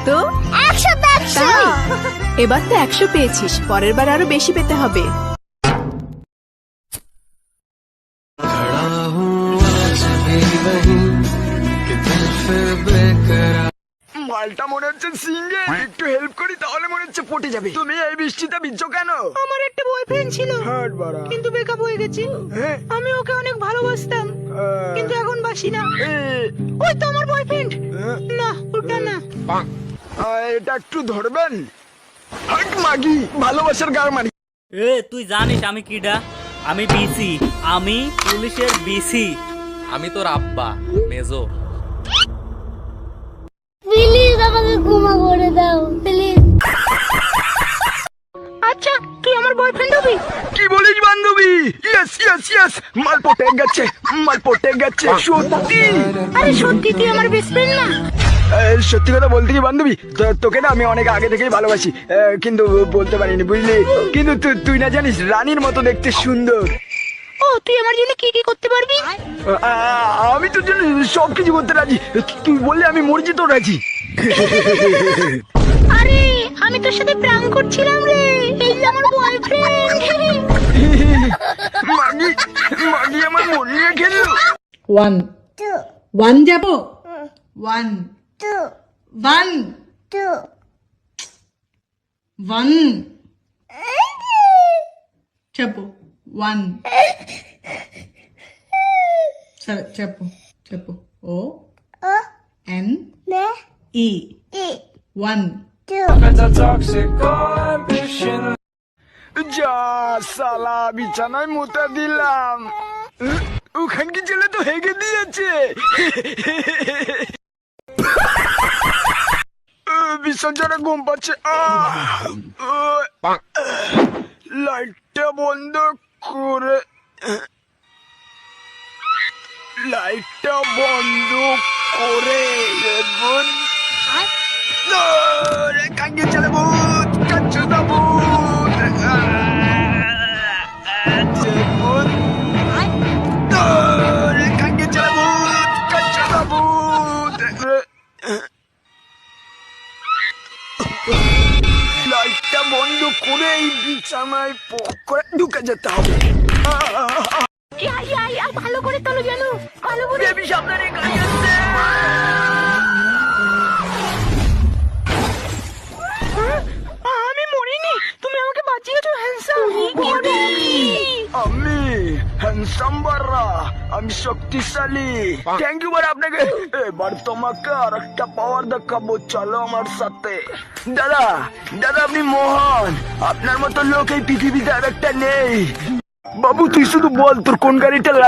কত? 100 এবার তো 100 পেয়েছিস, পরের বার আরো বেশি পেতে হবে। মালটা মনে হচ্ছে সিঙ্গেল, একটু হেল্প করি তাহলে মনে হচ্ছে পটে যাবে। তুমি এই বৃষ্টিতে ভিজছো কেন? আমার একটা বয়ফ্রেন্ড ছিল, হাট বাড়া। কিন্তু ব্রেকআপ হয়ে গেছে। হ্যাঁ? আমি ওকে অনেক ভালোবাসতাম, কিন্তু এখন বাসি না। ওই তো আমার বয়ফ্রেন্ড। না, ওটা না। এটা একটু ধরবেন? হাট মাগি, ভালোবাসার গার মারি। এ তুই জানিস আমি কিডা? আমি বিসি, আমি পুলিশের বিসি। আমি তোর আব্বা মেজো। প্লিজ আমাকে ক্ষমা করে দাও প্লিজ। আচ্ছা, তুই আমার বয়ফ্রেন্ড হবি? কি বলিস বান্ধবী? ইয়েস ইয়েস ইয়েস, মাল পটে গেছে, মাল পটে গেছে সত্যি। আরে সত্যি তুই আমার বেস্ট ফ্রেন্ড না? সত্যি কথা বলতে কি বান্ধবী, তোকে না আমি অনেক আগে থেকেই ভালোবাসি, কিন্তু বলতে পারিনি বুঝলি। কিন্তু তুই না জানিস রানীর মতো দেখতে সুন্দর। ও, তুই আমার জন্য কি কি করতে পারবি? আমি তোর জন্য সবকিছু করতে রাজি, তুই বললে আমি মরজি তো রাজি। আরে আমি তোর সাথে প্র্যাঙ্ক করছিলাম রে, এই যে আমার বয়ফ্রেন্ড। মাগি মাগি আমার মন নিয়ে খেললো। 1 1 যাব 1 1 1 చెప్పు 1 సరే చెప్పు O N E 1 যা সালা বিছানায় মুতা দিলাম, ওখানকি ছেলে তো হেগে দিয়েছে। ভীষণ জোরে ঘুম পাচ্ছে। লাইটটা বন্ধ করে, লাইটটা বন্ধ করে কাঙ্গে চলে ভূত, কাচ্চু না ভূত, কাঙ্গে চলে ভূত, কাচ্চু না ভূত। লাইটটা বন্ধ করে এই বিছানায় পক করে ঢুকে যেতে হবে। ভালো করে তোলো যেন, ভালো করে। বেবি সামনে গাড়ি আসছে। আমি মরিনি, তুমি আমাকে বাঁচিয়েছো হ্যান্ডসাম। আমি হ্যান্ডসাম বাররা, আমি শক্তিশালী। থ্যাংক ইউ বার আপনাকে। এবার তোমাকে আর একটা পাওয়ার দেখাবো, চলো আমার সাথে। দাদা দাদা আপনি মহান, আপনার মতো লোক এই পৃথিবীতে আর একটা নেই। বাবু তুই শুধু বল তোর কোন গাড়িটা লাগবে।